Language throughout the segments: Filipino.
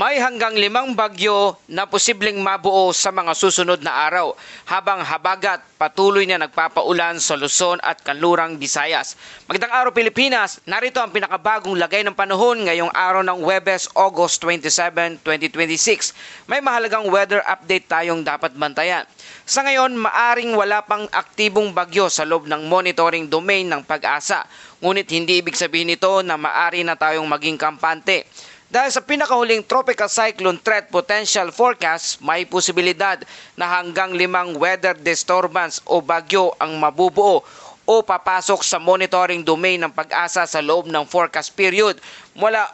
May hanggang 5 bagyo na posibleng mabuo sa mga susunod na araw habang habagat patuloy na nagpapaulan sa Luzon at Kanlurang Visayas. Magandang araw Pilipinas, narito ang pinakabagong lagay ng panahon ngayong araw ng Huwebes, August 27, 2026. May mahalagang weather update tayong dapat bantayan. Sa ngayon, maaring wala pang aktibong bagyo sa loob ng monitoring domain ng Pag-asa. Ngunit hindi ibig sabihin nito na maaari na tayong maging kampante. Dahil sa pinakahuling Tropical Cyclone Threat Potential Forecast, may posibilidad na hanggang 5 weather disturbance o bagyo ang mabubuo o papasok sa monitoring domain ng Pag-asa sa loob ng forecast period mula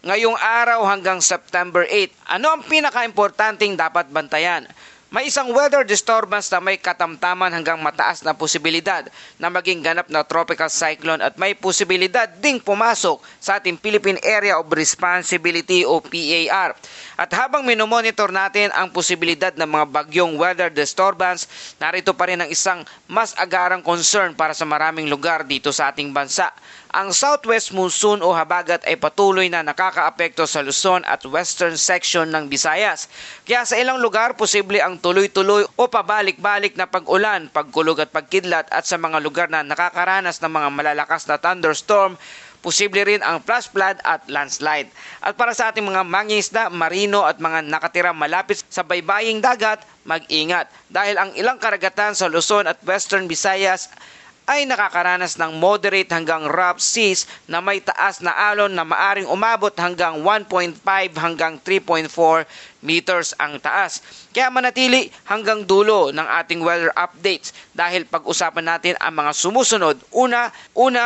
ngayong araw hanggang September 8. Ano ang pinaka-importanting dapat bantayan? May isang weather disturbance na may katamtaman hanggang mataas na posibilidad na maging ganap na tropical cyclone at may posibilidad ding pumasok sa ating Philippine Area of Responsibility o PAR. At habang minomonitor natin ang posibilidad ng mga bagyong weather disturbance, narito pa rin ang isang mas agarang concern para sa maraming lugar dito sa ating bansa. Ang southwest monsoon o habagat ay patuloy na nakakaapekto sa Luzon at western section ng Visayas. Kaya sa ilang lugar, posible ang tuloy-tuloy o pabalik-balik na pag-ulan, pagkulog at pagkidlat at sa mga lugar na nakakaranas ng mga malalakas na thunderstorm, posible rin ang flash flood at landslide. At para sa ating mga mangingisda, marino at mga nakatira malapit sa baybaying dagat, mag-ingat dahil ang ilang karagatan sa Luzon at western Visayas ay nakakaranas ng moderate hanggang rough seas na may taas na alon na maaring umabot hanggang 1.5 hanggang 3.4 meters ang taas. Kaya manatili hanggang dulo ng ating weather updates dahil pag-usapan natin ang mga sumusunod. Una,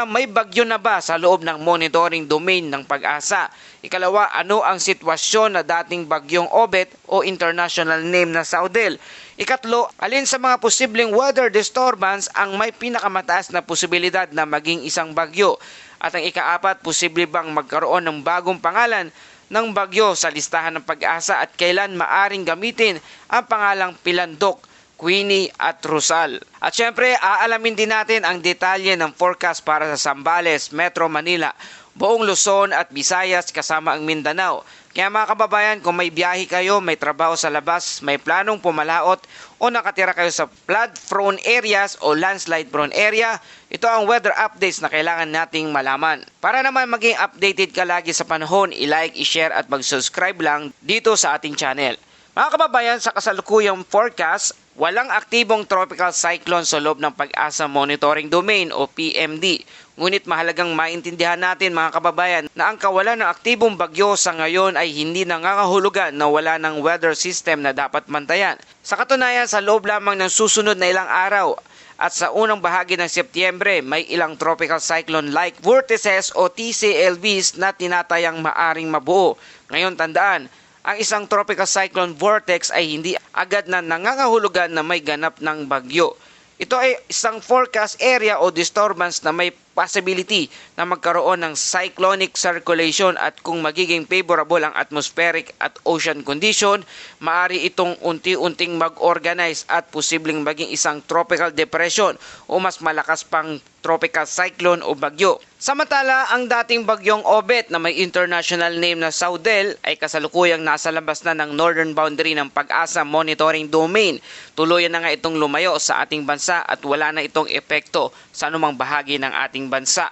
may bagyo na ba sa loob ng monitoring domain ng Pag-asa? Ikalawa, ano ang sitwasyon na dating bagyong Obet o international name na Saudel? Ikatlo, alin sa mga posibleng weather disturbance ang may pinakamataas na posibilidad na maging isang bagyo? At ang ikaapat, posible bang magkaroon ng bagong pangalan ng bagyo sa listahan ng Pag-asa at kailan maaring gamitin ang pangalang Pilandok, Queenie at Rosal? At syempre, aalamin din natin ang detalye ng forecast para sa Zambales, Metro Manila, buong Luzon at Visayas kasama ang Mindanao. Kaya mga kababayan, kung may biyahe kayo, may trabaho sa labas, may planong pumalaot o nakatira kayo sa flood-prone areas o landslide-prone area, ito ang weather updates na kailangan nating malaman. Para naman maging updated ka lagi sa panahon, i-like, i-share at mag-subscribe lang dito sa ating channel. Mga kababayan, sa kasalukuyang forecast, walang aktibong tropical cyclone sa loob ng Pag-asa Monitoring Domain o PMD. Ngunit mahalagang maintindihan natin mga kababayan na ang kawalan ng aktibong bagyo sa ngayon ay hindi nangangahulugan na wala ng weather system na dapat bantayan. Sa katunayan, sa loob lamang ng susunod na ilang araw at sa unang bahagi ng Setyembre, may ilang tropical cyclone like vortices o TCLVs na tinatayang maaring mabuo. Ngayon tandaan, ang isang tropical cyclone vortex ay hindi agad na nangangahulugan na may ganap ng bagyo. Ito ay isang forecast area o disturbance na may possibility na magkaroon ng cyclonic circulation at kung magiging favorable ang atmospheric at ocean condition, maaari itong unti-unting mag-organize at posibleng maging isang tropical depression o mas malakas pang tropical cyclone o bagyo. Samantala, ang dating bagyong Obet na may international name na Saudel ay kasalukuyang nasa labas na ng northern boundary ng Pag-asa Monitoring Domain. Tuluyan na nga itong lumayo sa ating bansa at wala na itong epekto sa anumang bahagi ng ating bansa.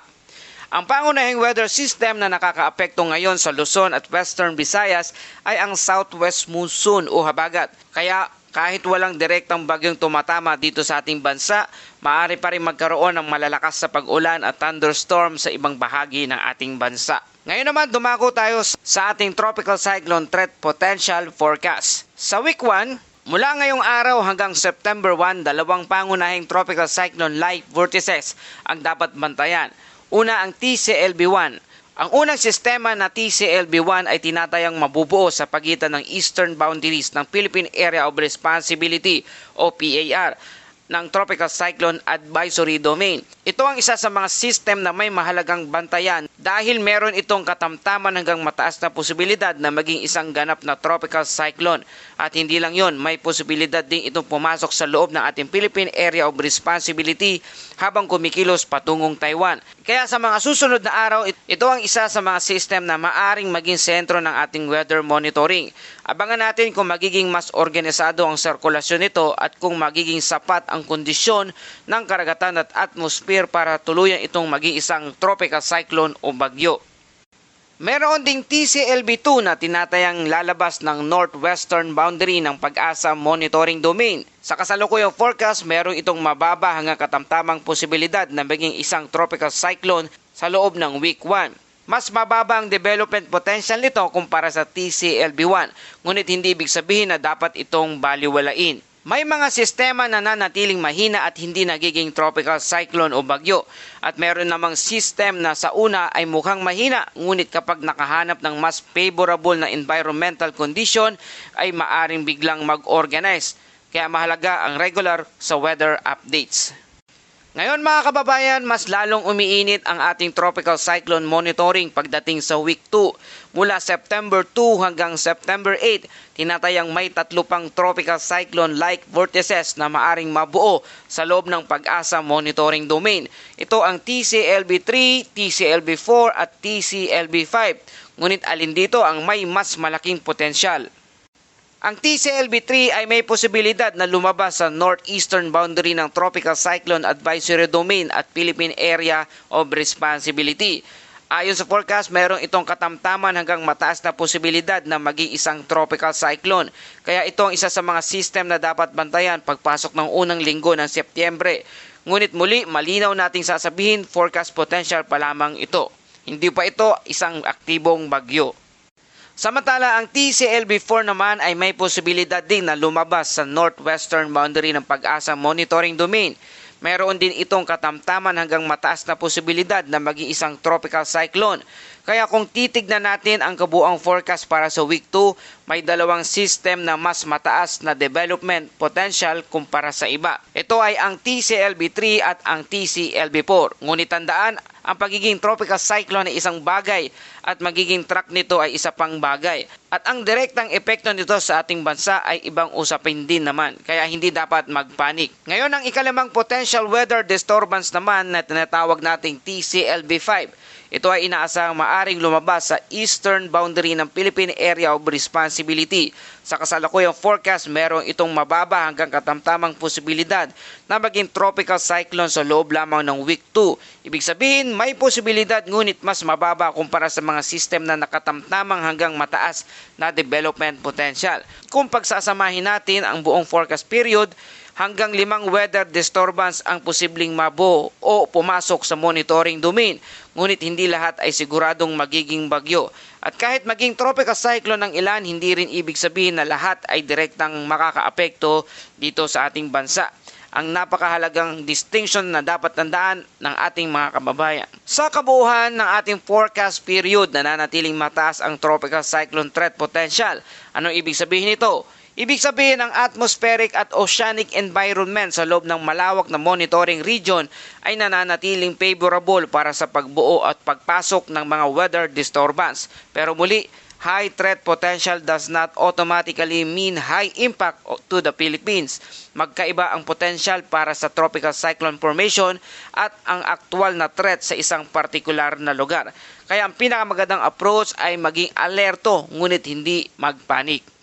Ang pangunahing weather system na nakakaapekto ngayon sa Luzon at Western Visayas ay ang southwest monsoon o habagat. Kaya kahit walang direktang bagyong tumatama dito sa ating bansa, maaari pa rin magkaroon ng malalakas sa pag-ulan at thunderstorm sa ibang bahagi ng ating bansa. Ngayon naman dumako tayo sa ating Tropical Cyclone Threat Potential Forecast. Sa week 1, mula ngayong araw hanggang September 1, dalawang pangunahing tropical cyclone-like vortices ang dapat bantayan. Una ang TCLB1. Ang unang sistema na TCLB1 ay tinatayang mabubuo sa pagitan ng eastern boundaries ng Philippine Area of Responsibility o PAR ng Tropical Cyclone Advisory Domain. Ito ang isa sa mga system na may mahalagang bantayan dahil meron itong katamtaman hanggang mataas na posibilidad na maging isang ganap na tropical cyclone. At hindi lang yon, may posibilidad din itong pumasok sa loob ng ating Philippine Area of Responsibility habang kumikilos patungong Taiwan. Kaya sa mga susunod na araw, ito ang isa sa mga system na maaring maging sentro ng ating weather monitoring. Abangan natin kung magiging mas organisado ang sirkulasyon nito at kung magiging sapat ang kondisyon ng karagatan at atmosphere para tuluyan itong maging isang tropical cyclone o bagyo. Meron ding TCLB2 na tinatayang lalabas ng northwestern boundary ng Pag-asa Monitoring Domain. Sa kasalukuyang forecast, meron itong mababa hanggang katamtamang posibilidad na maging isang tropical cyclone sa loob ng week 1. Mas mababa ang development potential nito kumpara sa TCLB1, ngunit hindi ibig sabihin na dapat itong baliwalain. May mga sistema na nanatiling mahina at hindi nagiging tropical cyclone o bagyo. At meron namang system na sa una ay mukhang mahina, ngunit kapag nakahanap ng mas favorable na environmental condition ay maaring biglang mag-organize. Kaya mahalaga ang regular sa weather updates. Ngayon mga kababayan, mas lalong umiinit ang ating tropical cyclone monitoring pagdating sa week 2. Mula September 2 hanggang September 8, tinatayang may 3 pang tropical cyclone-like vortices na maaring mabuo sa loob ng Pag-asa Monitoring Domain. Ito ang TCLB3, TCLB4 at TCLB5. Ngunit alin dito ang may mas malaking potensyal? Ang TCLB3 ay may posibilidad na lumabas sa northeastern boundary ng Tropical Cyclone Advisory Domain at Philippine Area of Responsibility. Ayon sa forecast, mayroong itong katamtaman hanggang mataas na posibilidad na maging isang tropical cyclone. Kaya ito ang isa sa mga system na dapat bantayan pagpasok ng unang linggo ng Setyembre. Ngunit muli, malinaw nating sasabihin, forecast potential pa lamang ito. Hindi pa ito isang aktibong bagyo. Samantala, ang TCLB4 naman ay may posibilidad din na lumabas sa northwestern boundary ng Pag-asa Monitoring Domain. Meron din itong katamtaman hanggang mataas na posibilidad na maging isang tropical cyclone. Kaya kung titignan natin ang kabuang forecast para sa week 2, may dalawang system na mas mataas na development potential kumpara sa iba. Ito ay ang TCLB3 at ang TCLB4. Ngunit tandaan, ang pagiging tropical cyclone ay isang bagay at magiging track nito ay isa pang bagay. At ang direktang epekto nito sa ating bansa ay ibang usapin din naman, kaya hindi dapat magpanik. Ngayon, ang ikalimang potential weather disturbance naman na tinatawag nating TCLB5. Ito ay inaasahang maaring lumabas sa eastern boundary ng Philippine Area of Responsibility. Sa kasalukuyang forecast, merong itong mababa hanggang katamtamang posibilidad na maging tropical cyclone sa loob lamang ng week 2. Ibig sabihin, may posibilidad ngunit mas mababa kumpara sa mga system na nakatamtamang hanggang mataas na development potential. Kung pagsasamahin natin ang buong forecast period, hanggang 5 weather disturbance ang posibleng mabuo o pumasok sa monitoring domain. Ngunit hindi lahat ay siguradong magiging bagyo. At kahit maging tropical cyclone ng ilan, hindi rin ibig sabihin na lahat ay direktang makakaapekto dito sa ating bansa. Ang napakahalagang distinction na dapat tandaan ng ating mga kababayan. Sa kabuuan ng ating forecast period, nananatiling mataas ang tropical cyclone threat potential. Anong ibig sabihin nito? Ibig sabihin ang atmospheric at oceanic environment sa loob ng malawak na monitoring region ay nananatiling favorable para sa pagbuo at pagpasok ng mga weather disturbance. Pero muli, high threat potential does not automatically mean high impact to the Philippines. Magkaiba ang potential para sa tropical cyclone formation at ang aktual na threat sa isang partikular na lugar. Kaya ang pinakamagandang approach ay maging alerto ngunit hindi magpanik.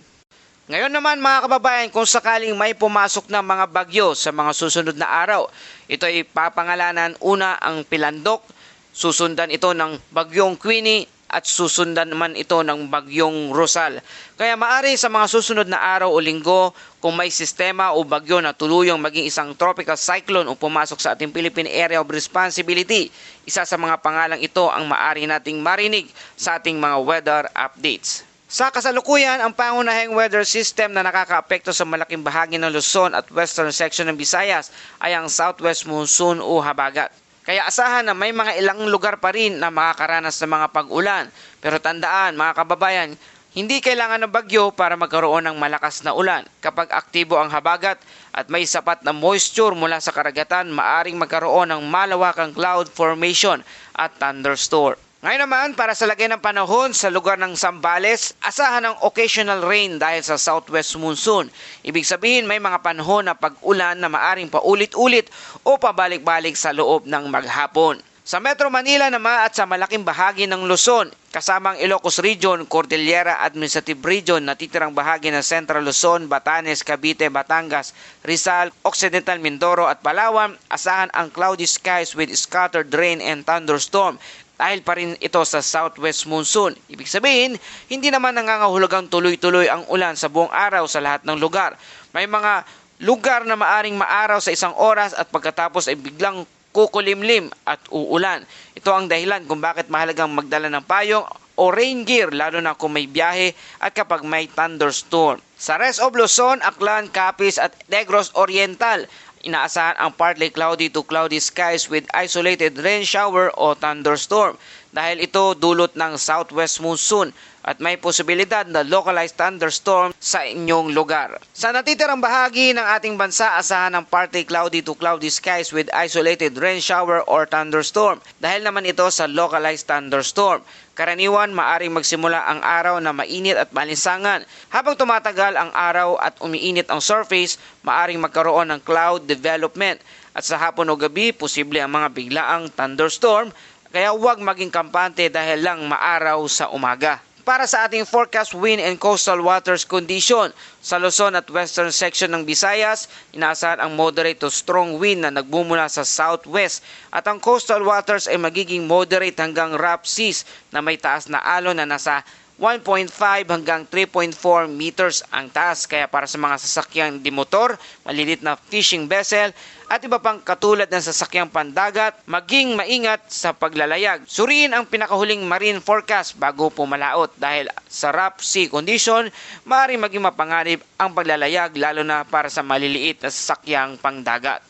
Ngayon naman mga kababayan, kung sakaling may pumasok na mga bagyo sa mga susunod na araw, ito ay papangalanan una ang Pilandok, susundan ito ng bagyong Queenie at susundan naman ito ng bagyong Rosal. Kaya maari sa mga susunod na araw o linggo, kung may sistema o bagyo na tuluyang maging isang tropical cyclone o pumasok sa ating Philippine Area of Responsibility, isa sa mga pangalang ito ang maari nating marinig sa ating mga weather updates. Sa kasalukuyan, ang pangunahing weather system na nakakaapekto sa malaking bahagi ng Luzon at western section ng Visayas ay ang southwest monsoon o habagat. Kaya asahan na may mga ilang lugar pa rin na makakaranas ng mga pag-ulan. Pero tandaan mga kababayan, hindi kailangan ng bagyo para magkaroon ng malakas na ulan. Kapag aktibo ang habagat at may sapat na moisture mula sa karagatan, maaring magkaroon ng malawakang cloud formation at thunderstorm. Ngayon naman, para sa lagay ng panahon sa lugar ng Zambales, asahan ang occasional rain dahil sa southwest monsoon. Ibig sabihin may mga panahon na pag-ulan na maaring paulit-ulit o pabalik-balik sa loob ng maghapon. Sa Metro Manila naman at sa malaking bahagi ng Luzon, kasamang Ilocos Region, Cordillera Administrative Region, natitirang bahagi ng Central Luzon, Batanes, Cavite, Batangas, Rizal, Occidental Mindoro at Palawan, asahan ang cloudy skies with scattered rain and thunderstorm. Dahil pa rin ito sa southwest monsoon. Ibig sabihin, hindi naman nangangahulugang tuloy-tuloy ang ulan sa buong araw sa lahat ng lugar. May mga lugar na maaring maaraw sa isang oras at pagkatapos ay biglang kukulimlim at uulan. Ito ang dahilan kung bakit mahalagang magdala ng payong o rain gear lalo na kung may biyahe at kapag may thunderstorm. Sa rest of Luzon, Aklan, Capiz at Negros Oriental, inaasahan ang partly cloudy to cloudy skies with isolated rain shower o thunderstorm dahil ito dulot ng southwest monsoon at may posibilidad na localized thunderstorm sa inyong lugar. Sa natitirang bahagi ng ating bansa, asahan ang partly cloudy to cloudy skies with isolated rain shower or thunderstorm dahil naman ito sa localized thunderstorm. Karaniwan, maaring magsimula ang araw na mainit at malinsangan. Habang tumatagal ang araw at umiinit ang surface, maaring magkaroon ng cloud development. At sa hapon o gabi, posible ang mga biglaang thunderstorm, kaya huwag maging kampante dahil lang maaraw sa umaga. Para sa ating forecast wind and coastal waters condition, sa Luzon at western section ng Visayas, inaasahan ang moderate to strong wind na nagbumula sa southwest at ang coastal waters ay magiging moderate hanggang rough seas na may taas na alon na nasa 1.5 hanggang 3.4 meters ang taas. Kaya para sa mga sasakyang dimotor, malilit na fishing vessel at iba pang katulad ng sasakyang pandagat, maging maingat sa paglalayag. Suriin ang pinakahuling marine forecast bago pumalaot dahil sa rough sea condition, maaaring maging mapanganib ang paglalayag lalo na para sa maliliit na sasakyang pangdagat.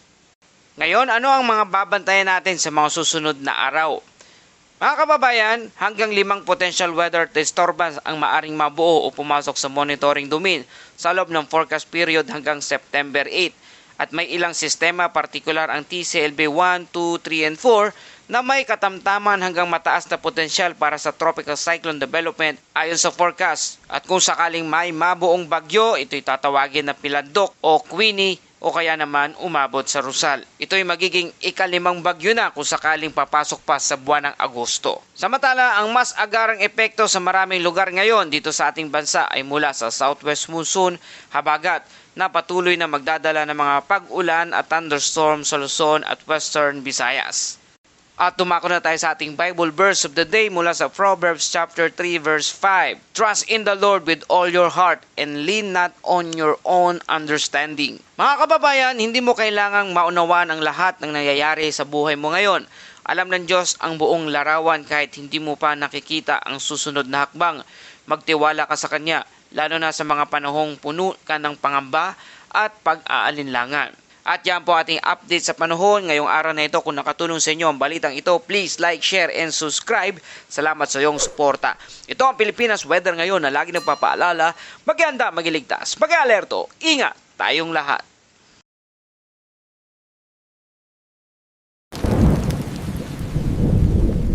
Ngayon, ano ang mga babantayan natin sa mga susunod na araw? Mga kababayan, hanggang 5 potential weather disturbance ang maaring mabuo o pumasok sa monitoring domain sa loob ng forecast period hanggang September 8. At may ilang sistema, partikular ang TCLB 1, 2, 3, and 4 na may katamtaman hanggang mataas na potensyal para sa tropical cyclone development ayon sa forecast. At kung sakaling may mabuong bagyo, ito'y tatawagin na Pilandok o Queenie o kaya naman umabot sa Rosal. Ito'y magiging ika-5 bagyo na kung sakaling papasok pa sa buwan ng Agosto. Samantala, ang mas agarang epekto sa maraming lugar ngayon dito sa ating bansa ay mula sa southwest monsoon, habagat, na patuloy na magdadala ng mga pag-ulan at thunderstorm sa Luzon at Western Visayas. At tumako na tayo sa ating Bible verse of the day mula sa Proverbs chapter 3 verse 5. Trust in the Lord with all your heart and lean not on your own understanding. Mga kababayan, hindi mo kailangang maunawaan ang lahat ng nangyayari sa buhay mo ngayon. Alam ng Diyos ang buong larawan kahit hindi mo pa nakikita ang susunod na hakbang. Magtiwala ka sa Kanya, lalo na sa mga panahong puno ka ng pangamba at pag-aalinlangan. At yan po ating update sa panahon ngayong araw na ito. Kung nakatulong sa inyo ang balitang ito, please like, share, and subscribe. Salamat sa iyong suporta. Ito ang Pilipinas Weather ngayon na lagi nagpapaalala, mag-ianda, mag-iligtas, mag-alerto, ingat tayong lahat.